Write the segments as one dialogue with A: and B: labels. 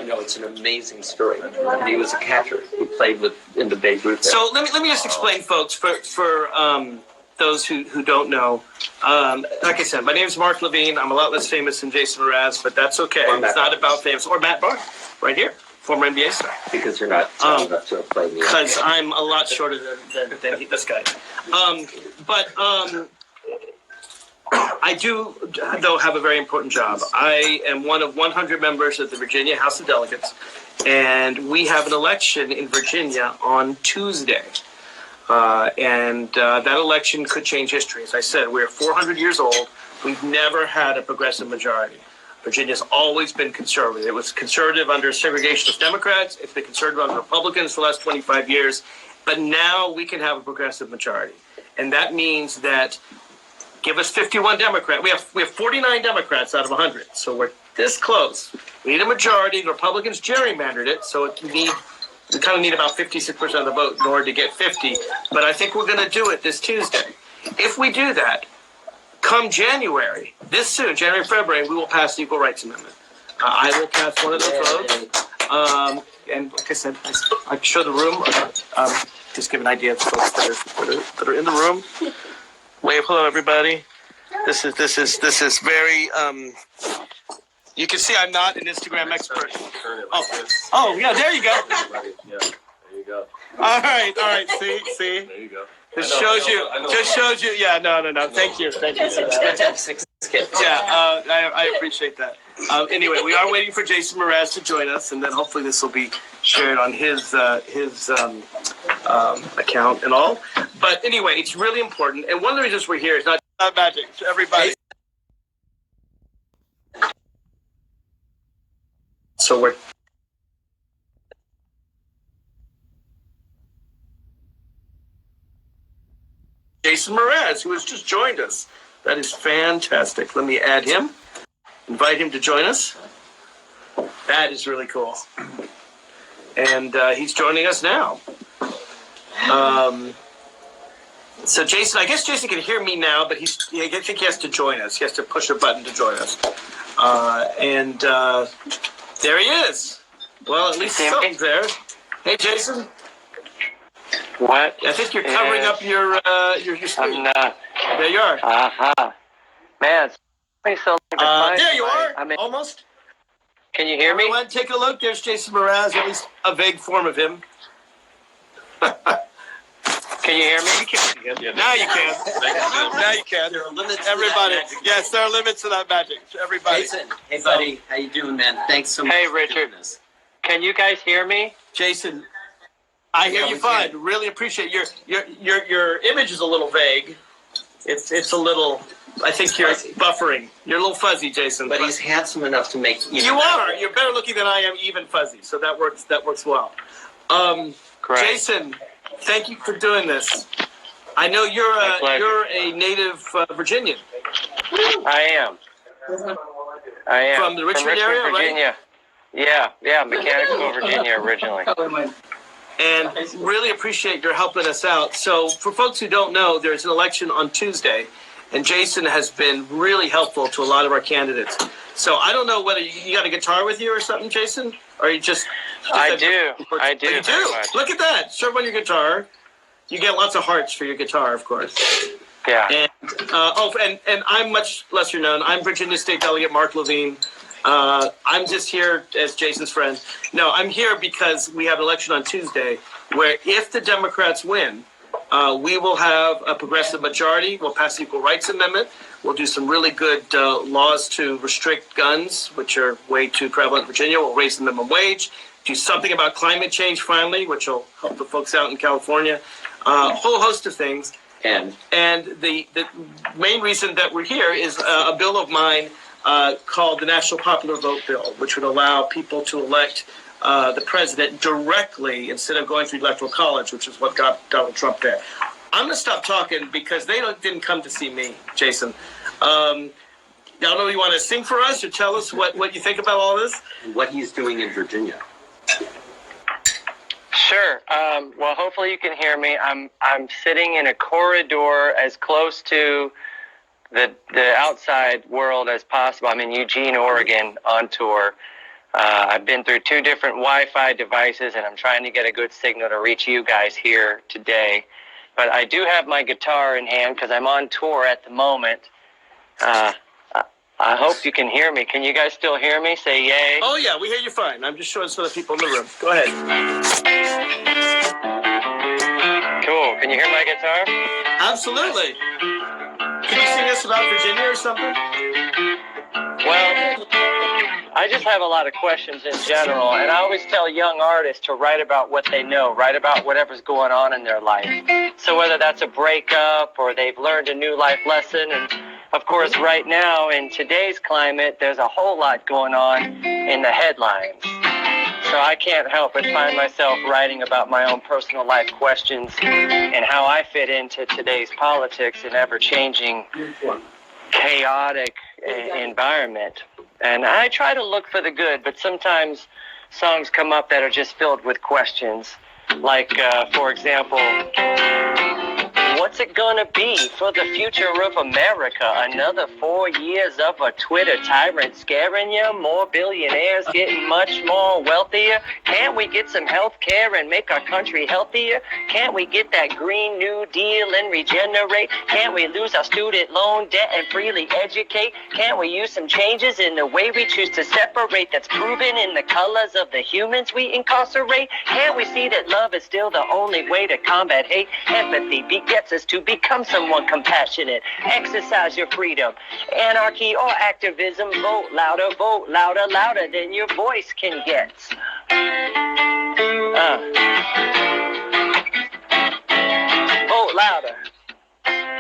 A: know it's an amazing story. And he was a catcher. He played in the Babe Ruth. So let me just explain, folks, for those who don't know. Like I said, my name is Mark Levine. I'm a lot less famous than Jason Mraz, but that's okay. It's not about famous. Or Matt Barr, right here. Former NBA star. Because you're not tall enough to play me. Because I'm a lot shorter than this guy. I do, though, have a very important job. I am one of 100 members of the Virginia House of Delegates, and we have an election in Virginia on Tuesday. That election could change history. As I said, we're 400 years old. We've never had a progressive majority. Virginia's always been conservative. It was conservative under segregationist Democrats. It's been conservative under Republicans for the last 25 years. But now we can have a progressive majority. And that means that give us 51 Democrats. We have 49 Democrats out of 100. So we're this close. We need a majority. The Republicans gerrymandered it. So we kind of need about 56% of the vote in order to get 50. But I think we're going to do it this Tuesday. If we do that, come January, this soon, January, February, we will pass the Equal Rights Amendment. I will cast one of those votes. And like I said, I show the room. Just give an idea of folks that are in the room. Wave hello, everybody. This is very. You can see I'm not an Instagram expert. Oh yeah, there you go.
B: Yeah, there you go.
A: All right. See.
B: There you go.
A: Just shows you. Yeah, no. Thank you. Yeah, I appreciate that. Anyway, we are waiting for Jason Mraz to join us, and then hopefully this will be shared on his account and all. But anyway, it's really important, and one of the reasons we're here is not magic. Everybody. So we're. Jason Mraz, who has just joined us. That is fantastic. Let me add him. Invite him to join us. That is really cool. And he's joining us now. So Jason, I guess Jason can hear me now, but I think he has to join us. He has to push a button to join us. There he is. Well, at least something's there. Hey, Jason.
C: What?
A: I think you're covering up your screen.
C: I'm not.
A: There you are.
C: Man, it's so
A: there you are. Almost.
C: Can you hear me?
A: Everyone, take a look. There's Jason Mraz, at least a vague form of him.
C: Can you hear me?
A: You can. Now you can. Now you can.
D: There are limits.
A: Everybody.
D: To that magic.
A: Yes, there are limits to that magic. Everybody.
D: Jason, hey buddy, how you doing, man? Thanks so much.
C: Hey,
D: for
C: Richard.
D: doing this.
C: Can you guys hear me?
A: Jason, I hear you fine. Really appreciate your image is a little vague. It's a little. I think you're buffering. You're a little fuzzy, Jason.
D: But he's handsome enough to make
A: you are. You're better looking than I am, even fuzzy. So that works. That works well.
C: Great.
A: Jason, thank you for doing this. I know you're a native Virginian.
C: I am.
A: From the Richmond area,
C: Virginia.
A: Right?
C: Yeah, Mechanicsville, Virginia originally.
A: And really appreciate your helping us out. So for folks who don't know, there's an election on Tuesday, and Jason has been really helpful to a lot of our candidates. So I don't know whether you got a guitar with you or something, Jason, or you just
C: I do.
A: You do. Look at that. Show on your guitar. You get lots of hearts for your guitar, of course.
C: Yeah.
A: And and I'm much lesser known. I'm Virginia State Delegate Mark Levine. I'm just here as Jason's friend. No, I'm here because we have an election on Tuesday where if the Democrats win, we will have a progressive majority. We'll pass the Equal Rights Amendment. We'll do some really good laws to restrict guns, which are way too prevalent in Virginia. We'll raise the minimum wage, do something about climate change finally, which will help the folks out in California. A whole host of things. And the main reason that we're here is a bill of mine called the National Popular Vote Bill, which would allow people to elect the president directly instead of going through the Electoral College, which is what got Donald Trump there. I'm going to stop talking because they didn't come to see me, Jason. I don't know if you want to sing for us or tell us what you think about all this?
D: What he's doing in Virginia.
C: Sure. Well, hopefully you can hear me. I'm sitting in a corridor as close to the outside world as possible. I'm in Eugene, Oregon on tour. I've been through 2 different Wi-Fi devices, and I'm trying to get a good signal to reach you guys here today. But I do have my guitar in hand because I'm on tour at the moment. I hope you can hear me. Can you guys still hear me? Say yay.
A: Oh, yeah, we hear you fine. I'm just showing some of the people in the room. Go ahead.
C: Cool. Can you hear my guitar?
A: Absolutely. Can you sing us about Virginia or something?
C: Well, I just have a lot of questions in general, and I always tell young artists to write about what they know, write about whatever's going on in their life. So whether that's a breakup or they've learned a new life lesson, and of course right now in today's climate, there's a whole lot going on in the headlines. So I can't help but find myself writing about my own personal life questions and how I fit into today's politics and ever-changing, chaotic environment. And I try to look for the good, but sometimes songs come up that are just filled with questions. Like, for example, what's it gonna be for the future of America? Another 4 years of a Twitter tyrant scaring you? More billionaires getting much more wealthier? Can't we get some health care and make our country healthier? Can't we get that Green New Deal and regenerate? Can't we lose our student loan debt and freely educate? Can't we use some changes in the way we choose to separate that's proven in the colors of the humans we incarcerate? Can't we see that love is still the only way to combat hate? Empathy begets us to become someone compassionate. Exercise your freedom. Anarchy or activism, vote louder, louder than your voice can get. Vote louder.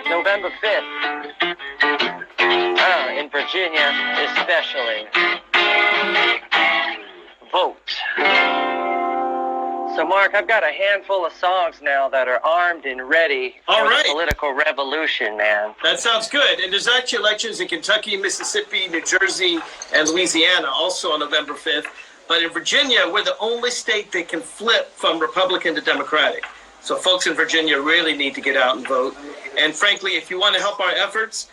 C: November 5th. In Virginia especially. Vote. So, Mark, I've got a handful of songs now that are armed and ready for the political revolution, man.
A: That sounds good. And there's actually elections in Kentucky, Mississippi, New Jersey, and Louisiana also on November 5th. But in Virginia, we're the only state that can flip from Republican to Democratic. So folks in Virginia really need to get out and vote. And frankly, if you want to help our efforts,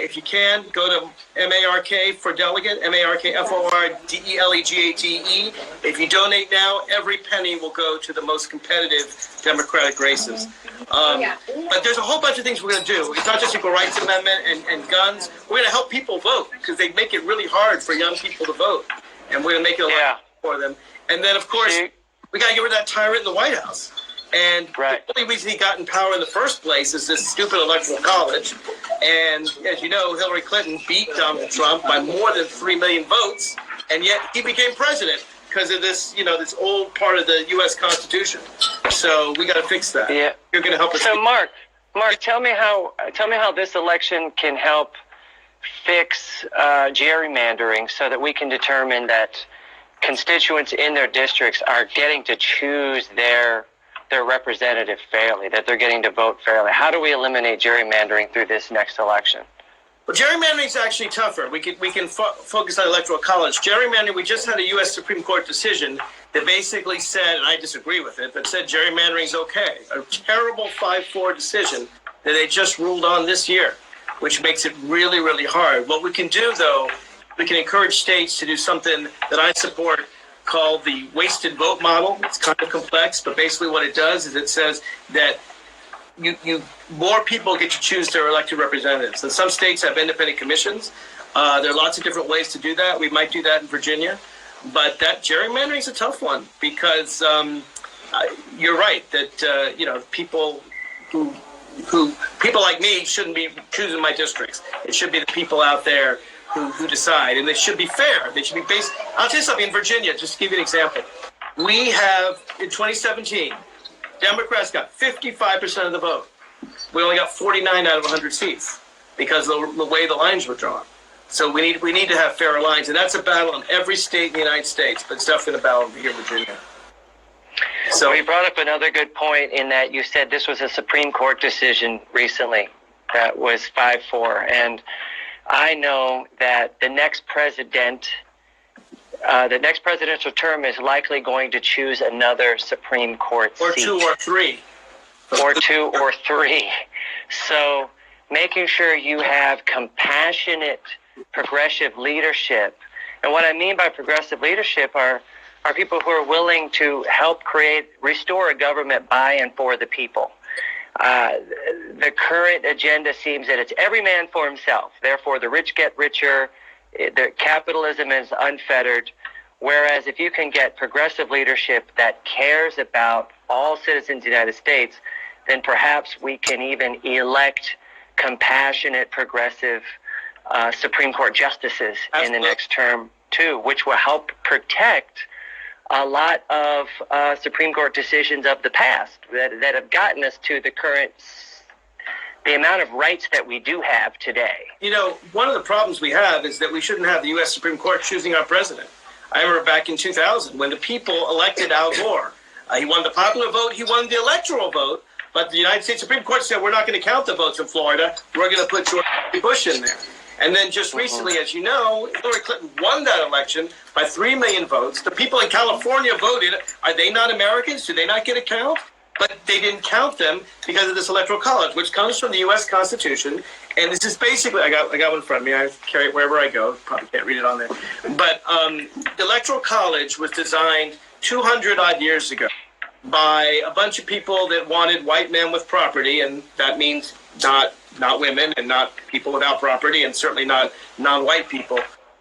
A: if you can, go to MARK for Delegate, MARKFORDELEGATE. If you donate now, every penny will go to the most competitive Democratic races. But there's a whole bunch of things we're going to do. It's not just equal rights amendment and guns. We're going to help people vote because they make it really hard for young people to vote. And we're going to make it a lot for them. And then, of course, we got to get rid of that tyrant in the White House. And the only reason he got in power in the first place is this stupid electoral college. And as you know, Hillary Clinton beat Donald Trump by more than 3 million votes, and yet he became president because of this, this old part of the U.S. Constitution. So we got to fix that. Yeah, you're going to help us.
C: So, Mark, tell me how this election can help fix gerrymandering, so that we can determine that constituents in their districts are getting to choose their representative fairly, that they're getting to vote fairly. How do we eliminate gerrymandering through this next election?
A: Well, gerrymandering is actually tougher. We can focus on electoral college. Gerrymandering, we just had a U.S. Supreme Court decision that basically said, and I disagree with it, but said gerrymandering is okay. A terrible 5-4 decision that they just ruled on this year, which makes it really, really hard. What we can do, though, we can encourage states to do something that I support, called the wasted vote model. It's kind of complex, but basically what it does is it says that more people get to choose their elected representatives. And some states have independent commissions. There are lots of different ways to do that. We might do that in Virginia, but that gerrymandering is a tough one because you're right that people people like me shouldn't be choosing my districts. It should be the people out there who decide, and they should be fair. They should be based. I'll tell you something. In Virginia, just to give you an example, we have in 2017, Democrats got 55% of the vote. We only got 49 out of 100 seats because of the way the lines were drawn. So we need to have fairer lines, and that's a battle in every state in the United States. But it's definitely a battle here in Virginia.
C: So you brought up another good point in that you said this was a Supreme Court decision recently that was 5-4, and I know that the next presidential term is likely going to choose another Supreme Court seat.
A: Or 2 or 3.
C: Or 2 or 3. So making sure you have compassionate, progressive leadership And what I mean by progressive leadership are people who are willing to help restore a government by and for the people. The current agenda seems that it's every man for himself. Therefore, the rich get richer. The capitalism is unfettered. Whereas if you can get progressive leadership that cares about all citizens of the United States, then perhaps we can even elect compassionate, progressive Supreme Court justices in the next term too, which will help protect a lot of Supreme Court decisions of the past that have gotten us to the amount of rights that we do have today.
A: You know, one of the problems we have is that we shouldn't have the U.S. Supreme Court choosing our president. I remember back in 2000 when the people elected Al Gore. He won the popular vote, he won the electoral vote, but the United States Supreme Court said, we're not going to count the votes in Florida, we're going to put George Bush in there. And then just recently, as you know, Hillary Clinton won that election by 3 million votes. The people in California voted. Are they not Americans? Do they not get a count? But they didn't count them because of this electoral college, which comes from the U.S. Constitution. And this is basically, I got one in front of me. I carry it wherever I go. Probably can't read it on there. But the electoral college was designed 200-odd years ago by a bunch of people that wanted white men with property, and that means not women and not people without property, and certainly not non-white people,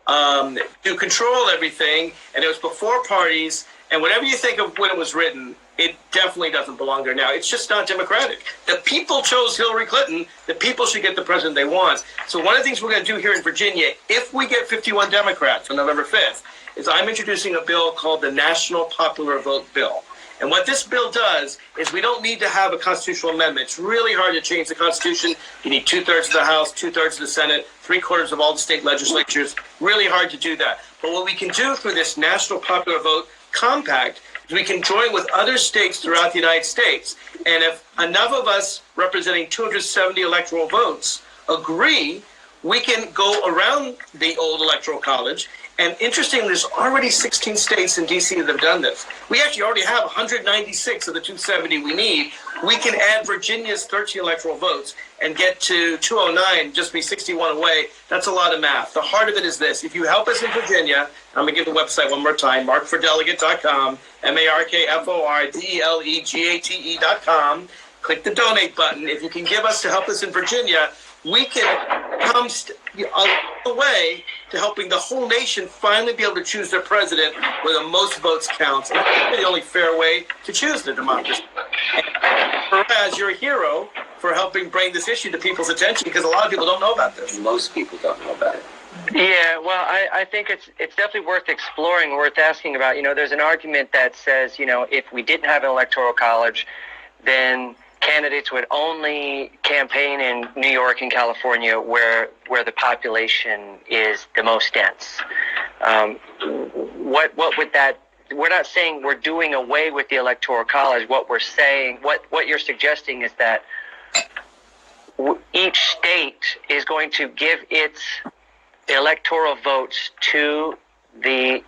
A: to control everything. And it was before parties. And whatever you think of when it was written, it definitely doesn't belong there now. It's just not democratic. The people chose Hillary Clinton. The people should get the president they want. So one of the things we're going to do here in Virginia, if we get 51 Democrats on November 5th, is I'm introducing a bill called the National Popular Vote Bill. And what this bill does is we don't need to have a constitutional amendment. It's really hard to change the Constitution. You need 2/3 of the House, 2/3 of the Senate, 3/4 of all the state legislatures. Really hard to do that. But what we can do through this National Popular Vote Compact is we can join with other states throughout the United States. And if enough of us representing 270 electoral votes agree, we can go around the old electoral college. And interestingly, there's already 16 states in D.C. that have done this. We actually already have 196 of the 270 we need. We can add Virginia's 13 electoral votes and get to 209, just be 61 away. That's a lot of math. The heart of it is this. If you help us in Virginia, I'm going to give the website one more time, markfordelegate.com, markfordelegate.com. Click the donate button. If you can give us to help us in Virginia, we can come a way to helping the whole nation finally be able to choose their president where the most votes counts. And that's the only fair way to choose the democracy. And Mraz, you're a hero for helping bring this issue to people's attention because a lot of people don't know about this.
D: Most people don't know about it.
C: Yeah, well, I think it's definitely worth exploring, worth asking about. You know, there's an argument that says, you know, if we didn't have an electoral college, then candidates would only campaign in New York and California where the population is the most dense. What would that, we're not saying we're doing away with the electoral college. What we're saying, what you're suggesting is that each state is going to give its electoral votes to the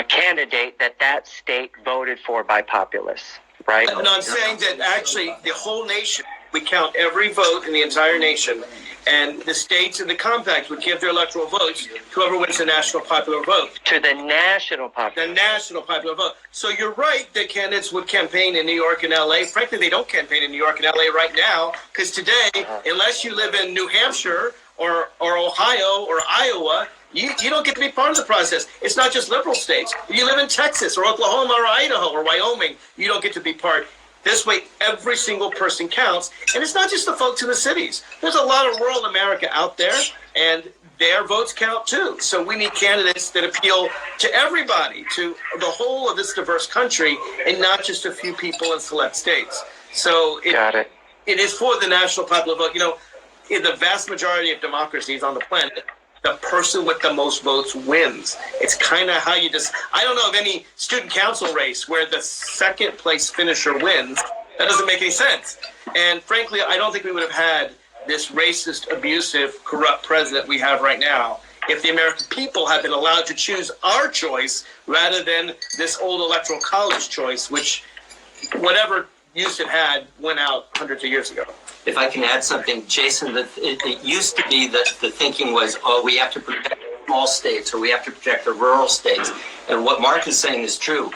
C: candidate that state voted for by populace. Right.
A: No, I'm saying that actually the whole nation, we count every vote in the entire nation, and the states in the compact would give their electoral votes to whoever wins the national popular vote.
C: To the national popular
A: The national popular vote. So you're right that candidates would campaign in New York and L.A. Frankly, they don't campaign in New York and L.A. right now because today, unless you live in New Hampshire or Ohio or Iowa, you don't get to be part of the process. It's not just liberal states. If you live in Texas or Oklahoma or Idaho or Wyoming, you don't get to be part. This way, every single person counts. And it's not just the folks in the cities. There's a lot of rural America out there, and their votes count too. So we need candidates that appeal to everybody, to the whole of this diverse country, and not just a few people in select states. So it is for the national popular vote. You know, in the vast majority of democracies on the planet, the person with the most votes wins. It's kind of how you just, I don't know of any student council race where the second place finisher wins. That doesn't make any sense. And frankly, I don't think we would have had this racist, abusive, corrupt president we have right now if the American people had been allowed to choose our choice rather than this old electoral college choice, which whatever use it had went out hundreds of years ago.
D: If I can add something, Jason, it used to be that the thinking was, oh, we have to protect small states, or we have to protect the rural states. And what Mark is saying is true.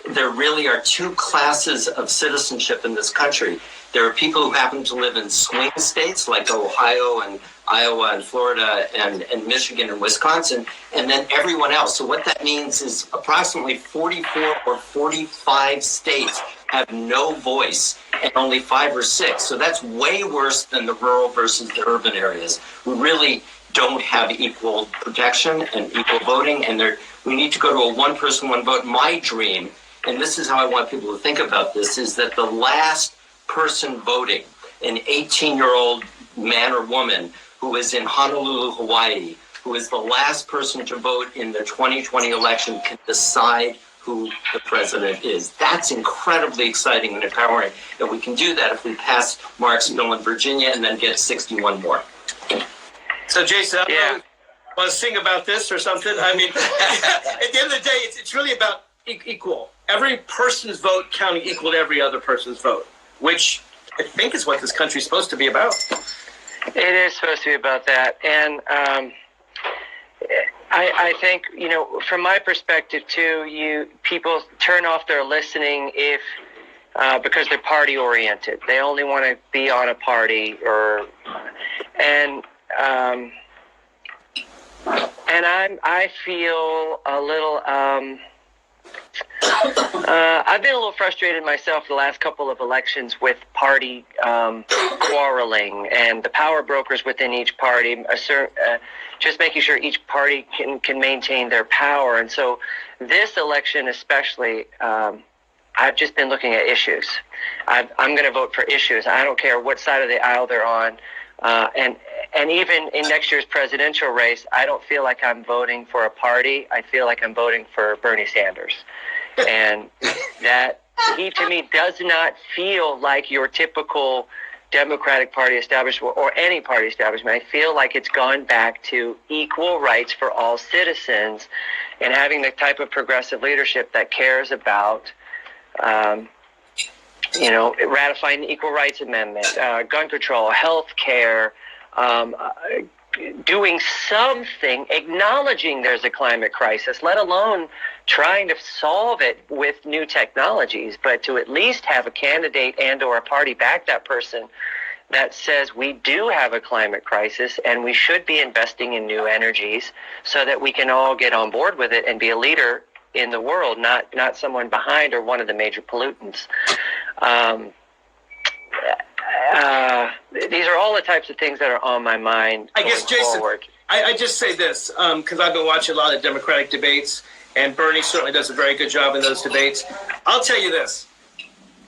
D: There really are two classes of citizenship in this country. There are people who happen to live in swing states like Ohio and Iowa and Florida and Michigan and Wisconsin, and then everyone else. So what that means is approximately 44 or 45 states have no voice, and only 5 or 6. So that's way worse than the rural versus the urban areas. We really don't have equal protection and equal voting, and we need to go to a one person, one vote. My dream, and this is how I want people to think about this, is that the last person voting, an 18-year-old man or woman who is in Honolulu, Hawaii, who is the last person to vote in the 2020 election, can decide who the president is. That's incredibly exciting and empowering. And we can do that if we pass Mark's bill in Virginia and then get 61 more.
A: So, Jason, I want to sing about this or something? I mean, at the end of the day, it's really about equal. Every person's vote counting equal to every other person's vote, which I think is what this country's supposed to be about.
C: It is supposed to be about that. And I think, from my perspective too, people turn off their listening because they're party oriented. They only want to be on a party I feel a little I've been a little frustrated myself the last couple of elections with party quarreling and the power brokers within each party, just making sure each party can maintain their power. And so this election especially, I've just been looking at issues. I'm going to vote for issues. I don't care what side of the aisle they're on. And even in next year's presidential race, I don't feel like I'm voting for a party. I feel like I'm voting for Bernie Sanders. And that he, to me, does not feel like your typical Democratic Party establishment or any party establishment. I feel like it's gone back to equal rights for all citizens and having the type of progressive leadership that cares about ratifying the Equal Rights Amendment, gun control, health care, doing something, acknowledging there's a climate crisis, let alone trying to solve it with new technologies, but to at least have a candidate and or a party back that person that says we do have a climate crisis and we should be investing in new energies so that we can all get on board with it and be a leader in the world, not someone behind or one of the major pollutants. These are all the types of things that are on my mind.
A: I guess, Jason,
C: forward.
A: I just say this, because I've been watching a lot of Democratic debates, and Bernie certainly does a very good job in those debates. I'll tell you this,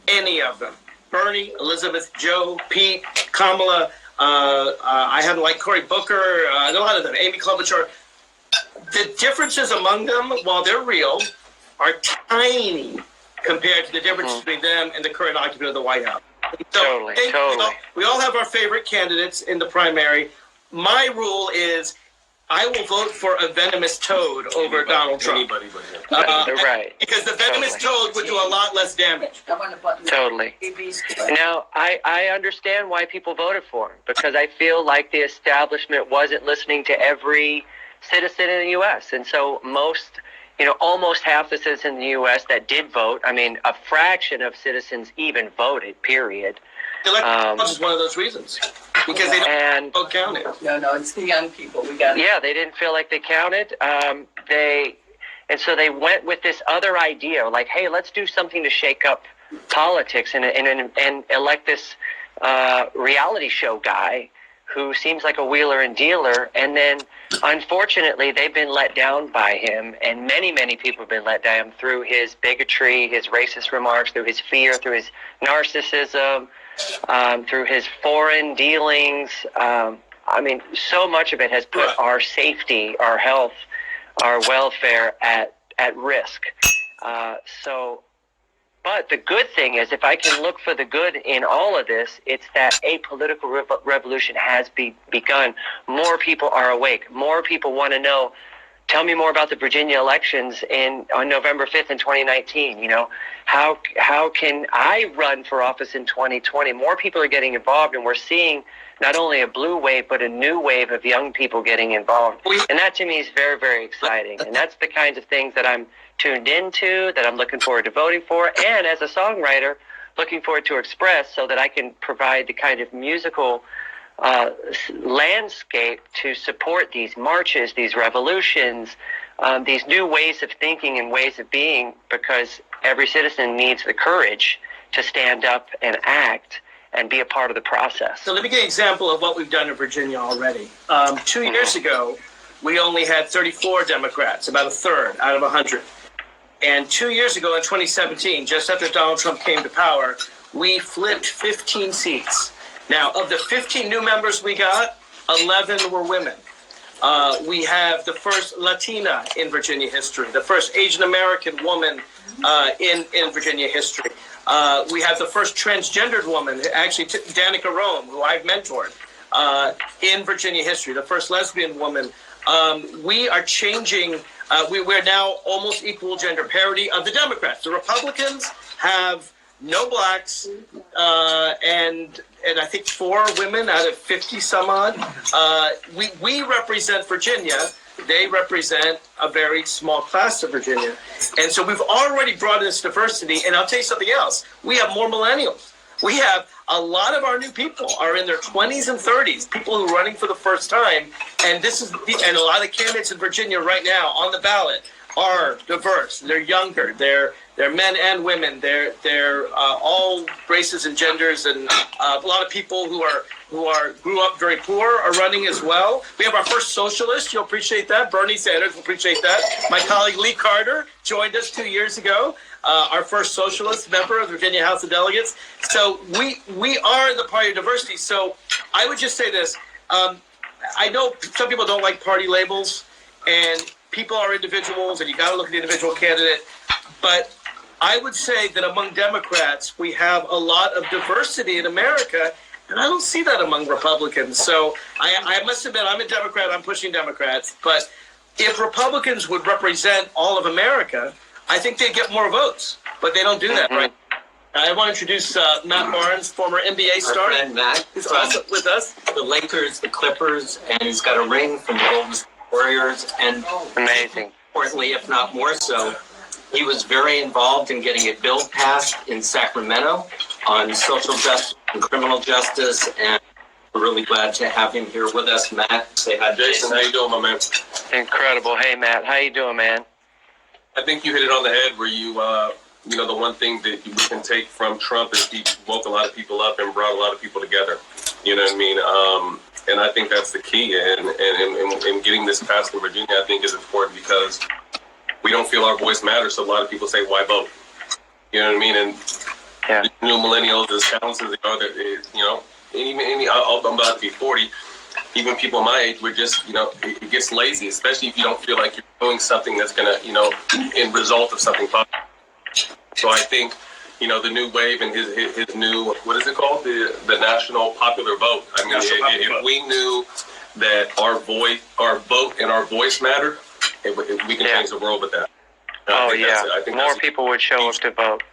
A: any of them, Bernie, Elizabeth, Joe, Pete, Kamala, I haven't liked Cory Booker, a lot of them, Amy Klobuchar. The differences among them, while they're real, are tiny compared to the difference between them and the current occupant of the White House. So
C: Totally.
A: we all have our favorite candidates in the primary. My rule is I will vote for a venomous toad over Donald Trump.
B: Anybody but him.
C: Right.
A: Because the venomous toad would do a lot less damage.
C: Totally. Now, I understand why people voted for him, because I feel like the establishment wasn't listening to every citizen in the U.S. And so almost half the citizens in the U.S. that did vote, I mean, a fraction of citizens even voted, period.
A: The electoral is one of those reasons. Because they don't vote counted.
E: No, it's the young people.
C: Yeah, they didn't feel like they counted. And so they went with this other idea, like, hey, let's do something to shake up politics and elect this reality show guy who seems like a wheeler and dealer. And then, unfortunately, they've been let down by him, and many, many people have been let down through his bigotry, his racist remarks, through his fear, through his narcissism, through his foreign dealings. I mean, so much of it has put our safety, our health, our welfare at risk. But the good thing is, if I can look for the good in all of this, it's that a political revolution has begun. More people are awake. More people want to know, tell me more about the Virginia elections on November 5th in 2019. You know, how can I run for office in 2020? More people are getting involved, and we're seeing not only a blue wave, but a new wave of young people getting involved. And that to me is very, very exciting. And that's the kinds of things that I'm tuned into, that I'm looking forward to voting for, and as a songwriter, looking forward to express so that I can provide the kind of musical landscape to support these marches, these revolutions, these new ways of thinking and ways of being, because every citizen needs the courage to stand up and act and be a part of the process.
A: So let me give you an example of what we've done in Virginia already. 2 years ago, we only had 34 Democrats, about a third out of 100. And 2 years ago in 2017, just after Donald Trump came to power, we flipped 15 seats. Now, of the 15 new members we got, 11 were women. We have the first Latina in Virginia history, the first Asian American woman in Virginia history. We have the first transgendered woman, actually Danica Rome, who I've mentored, in Virginia history, the first lesbian woman. We are changing. We're now almost equal gender parity of the Democrats. The Republicans have no blacks, and I think 4 women out of 50 some odd. We represent Virginia. They represent a very small class of Virginia. And so we've already brought in this diversity. And I'll tell you something else. We have more millennials. We have a lot of our new people are in their 20s and 30s, people who are running for the first time. And and a lot of candidates in Virginia right now on the ballot are diverse. They're younger. They're men and women. They're all races and genders, and a lot of people who grew up very poor are running as well. We have our first socialist. You'll appreciate that. Bernie Sanders will appreciate that. My colleague Lee Carter joined us 2 years ago. Our first socialist member of the Virginia House of Delegates. So we are the party of diversity. So I would just say this. I know some people don't like party labels, and people are individuals, and you got to look at the individual candidate. But I would say that among Democrats, we have a lot of diversity in America, and I don't see that among Republicans. So I must admit, I'm a Democrat. I'm pushing Democrats. But if Republicans would represent all of America, I think they'd get more votes. But they don't do that, right? I want to introduce Matt Barnes, former NBA star.
D: Our friend Matt,
A: He's also with us.
D: The Lakers, the Clippers, and he's got a ring from the Golden State Warriors. And
C: Amazing.
D: importantly, if not more so, he was very involved in getting a bill passed in Sacramento on social justice and criminal justice. And we're really glad to have him here with us. Matt, say hi,
B: Jason, how you doing, my man?
C: Incredible. Hey, Matt. How you doing, man?
B: I think you hit it on the head where the one thing that we can take from Trump is he woke a lot of people up and brought a lot of people together. You know what I mean? And I think that's the key. And getting this passed in Virginia, I think, is important because we don't feel our voice matters. So a lot of people say, why vote? You know what I mean? And the new millennials, as talented as they are, I'm about to be 40. Even people my age, we're just, it gets lazy, especially if you don't feel like you're doing something that's going to, in result of something positive. So I think, the new wave and his new, what is it called? The national popular vote. I mean, if we knew that our vote and our voice matter, we can change the world with that.
C: I think more people would show up to vote.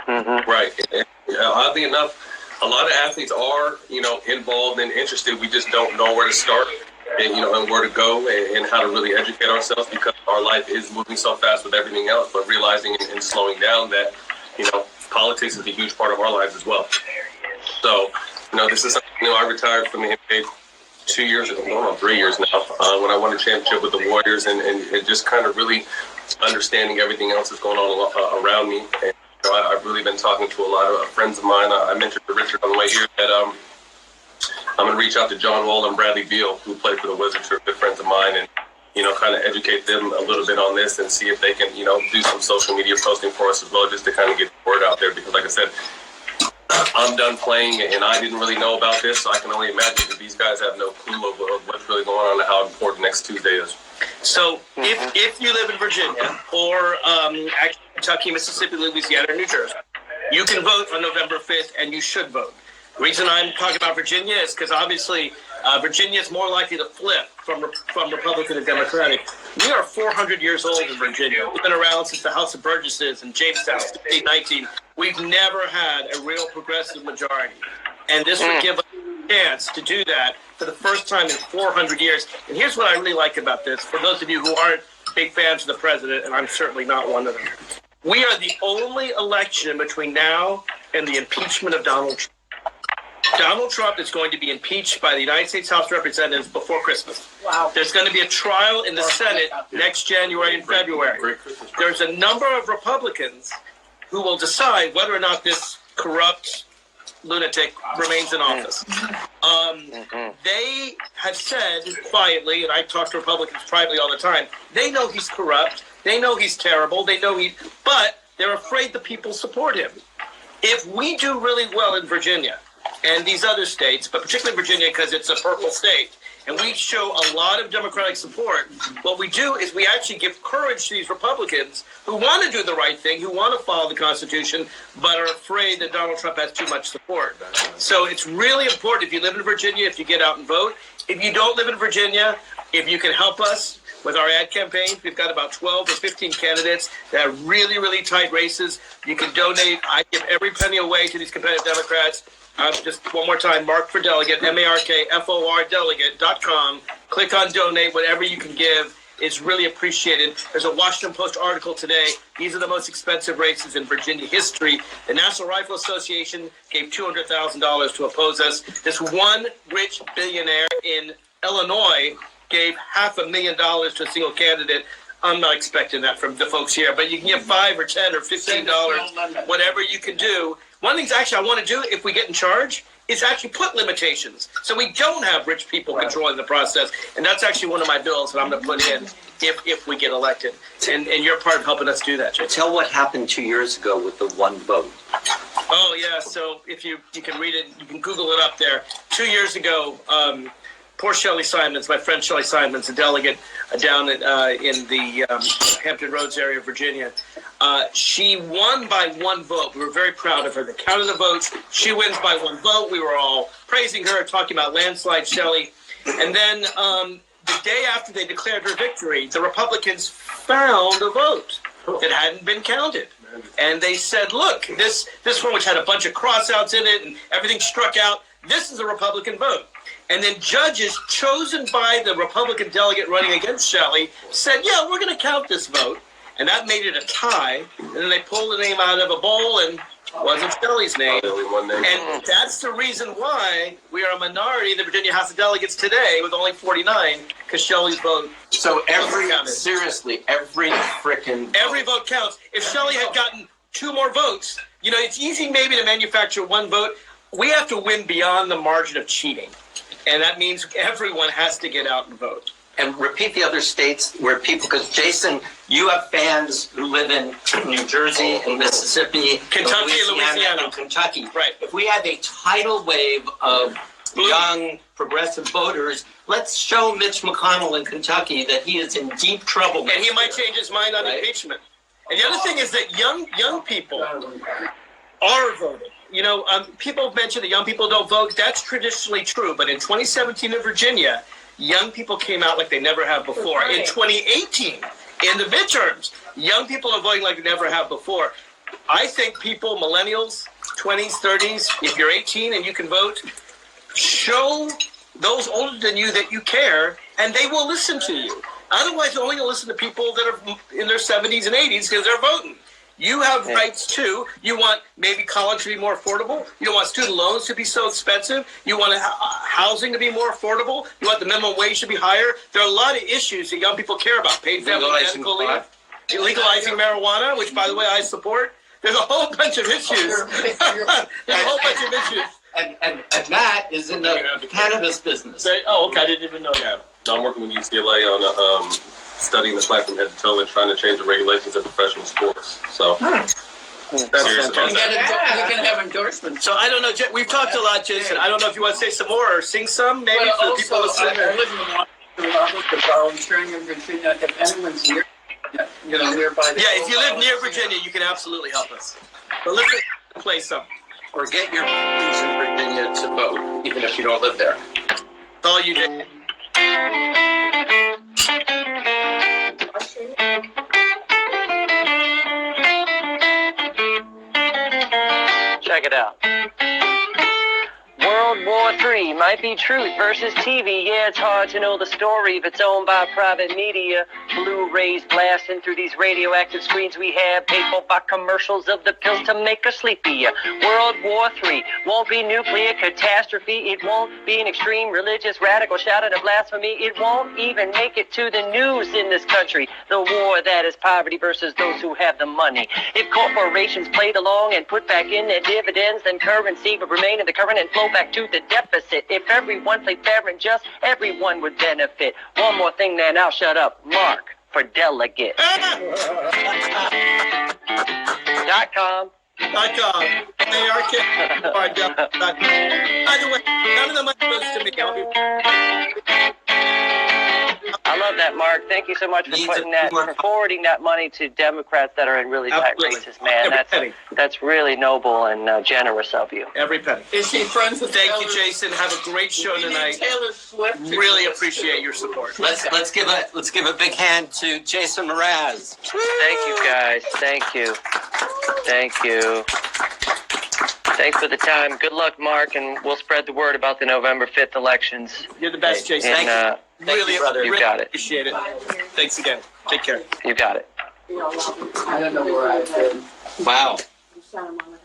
C: Mm-hmm.
B: Right. And, oddly enough, a lot of athletes are, involved and interested. We just don't know where to start and, and where to go and how to really educate ourselves because our life is moving so fast with everything else, but realizing and slowing down that, politics is a huge part of our lives as well. So, this is something, I retired from the NBA 2 years ago, going on 3 years now, when I won a championship with the Warriors and just kind of really understanding everything else that's going on around me. And, I've really been talking to a lot of friends of mine. I mentioned to Richard on the way here that I'm going to reach out to John Wall and Bradley Beal, who played for the Wizards, who are good friends of mine, and, kind of educate them a little bit on this and see if they can, do some social media posting for us as well, just to kind of get the word out there. Because like I said, I'm done playing and I didn't really know about this, so I can only imagine that these guys have no clue of what's really going on and how important next Tuesday is.
A: So if you live in Virginia or actually Kentucky, Mississippi, Louisiana, or New Jersey, you can vote on November 5th and you should vote. The reason I'm talking about Virginia is because obviously Virginia is more likely to flip from Republican and Democratic. We are 400 years old in Virginia. We've been around since the House of Burgesses in Jamestown, 1619. We've never had a real progressive majority. And this would give us a chance to do that for the first time in 400 years. And here's what I really like about this, for those of you who aren't big fans of the president, and I'm certainly not one of them. We are the only election between now and the impeachment of Donald Trump. Donald Trump is going to be impeached by the United States House of Representatives before Christmas.
E: Wow.
A: There's going to be a trial in the Senate next January and February. There's a number of Republicans who will decide whether or not this corrupt lunatic remains in office. They have said quietly, and I talk to Republicans privately all the time, they know he's corrupt, they know he's terrible, but they're afraid the people support him. If we do really well in Virginia and these other states, but particularly Virginia because it's a purple state, and we show a lot of Democratic support, what we do is we actually give courage to these Republicans who want to do the right thing, who want to follow the Constitution, but are afraid that Donald Trump has too much support. So it's really important if you live in Virginia, if you get out and vote. If you don't live in Virginia, if you can help us with our ad campaigns, we've got about 12 or 15 candidates that are really, really tight races. You can donate. I give every penny away to these competitive Democrats. Just one more time, mark for delegate, MARKFOR delegate.com. Click on donate, whatever you can give is really appreciated. There's a Washington Post article today. These are the most expensive races in Virginia history. The National Rifle Association gave $200,000 to oppose us. This one rich billionaire in Illinois gave $500,000 to a single candidate. I'm not expecting that from the folks here, but you can give $5 or $10 or $15, whatever you can do. One of the things actually I want to do if we get in charge is actually put limitations so we don't have rich people controlling the process. And that's actually one of my bills that I'm going to put in if we get elected. And you're part of helping us do that, Jay.
D: Tell what happened 2 years ago with the one vote.
A: Oh, yeah. So if you can read it, you can Google it up there. 2 years ago, poor Shelley Simons, my friend Shelley Simons, a delegate down in the Hampton Roads area of Virginia. She won by one vote. We were very proud of her. They counted the votes. She wins by one vote. We were all praising her, talking about landslide Shelley. And then the day after they declared her victory, the Republicans found a vote that hadn't been counted. And they said, look, this one, which had a bunch of crossouts in it and everything struck out, this is a Republican vote. And then judges chosen by the Republican delegate running against Shelley said, yeah, we're going to count this vote. And that made it a tie. And then they pulled the name out of a bowl and it wasn't Shelley's name. And that's the reason why we are a minority in the Virginia House of Delegates today with only 49, because Shelley's vote.
D: So seriously, every
A: vote counts. If Shelley had gotten 2 more votes, it's easy maybe to manufacture one vote. We have to win beyond the margin of cheating. And that means everyone has to get out and vote.
D: And repeat the other states where people, because Jason, you have fans who live in New Jersey and Mississippi,
A: Kentucky, Louisiana,
D: and Kentucky.
A: Right.
D: If we have a tidal wave of young progressive voters, let's show Mitch McConnell in Kentucky that he is in deep trouble.
A: And he might change his mind on impeachment. And the other thing is that young people are voting. People mention that young people don't vote. That's traditionally true. But in 2017 in Virginia, young people came out like they never have before. In 2018, in the midterms, young people are voting like they never have before. I think people, millennials, 20s, 30s, if you're 18 and you can vote, show those older than you that you care, and they will listen to you. Otherwise, they're only going to listen to people that are in their 70s and 80s because they're voting. You have rights too. You want maybe college to be more affordable. You don't want student loans to be so expensive. You want housing to be more affordable. You want the minimum wage to be higher. There are a lot of issues that young people care about. Paid family medical leave, legalizing marijuana, which, by the way, I support. There's a whole bunch of issues. There's a whole bunch of issues.
D: And Matt is in the cannabis business.
A: Oh, okay. I didn't even know that.
B: I'm working with UCLA on studying the fight from head to toe and trying to change the regulations of professional sports. So
A: That's fantastic.
E: You can have endorsements.
A: So I don't know, we've talked a lot, Jason. I don't know if you want to say some more or sing some, maybe for the people listening.
E: I live in Washington, volunteering in Virginia. If anyone's nearby.
A: Yeah, if you live near Virginia, you can absolutely help us. But let's play some.
D: Or get your friends in Virginia to vote, even if you don't live there.
A: That's all you did.
C: Check it out. World War III might be truth versus TV. Yeah, it's hard to know the story if it's owned by private media. Blu-rays blasting through these radioactive screens we have, paid for by commercials of the pills to make us sleepy. World War III won't be nuclear catastrophe. It won't be an extreme religious radical shouting of blasphemy. It won't even make it to the news in this country. The war that is poverty versus those who have the money. If corporations played along and put back in their dividends, then currency would remain in the current and flow back to the deficit. If everyone played fair and just, everyone would benefit. One more thing, then I'll shut up. Mark for Delegate. .com.
A: By the way, none of the money goes to me.
C: I love that, Mark. Thank you so much for for forwarding that money to Democrats that are in really tight races, man. That's really noble and generous of you.
A: Every penny.
E: Is he friends with
A: Thank
E: Taylor?
A: you, Jason. Have a great show
E: We need
A: tonight.
E: Taylor Swift to
A: Really
E: do this.
A: appreciate your support.
D: Let's give a big hand to Jason Mraz.
C: Thank you, guys. Thank you. Thank you. Thanks for the time. Good luck, Mark, and we'll spread the word about the November 5th elections.
A: You're the best, Jason.
C: And,
D: Thank you, brother.
C: You got it.
A: Appreciate it. Thanks again. Take care.
C: You got it.
E: I don't know where I've been.
D: Wow.
F: You sent him on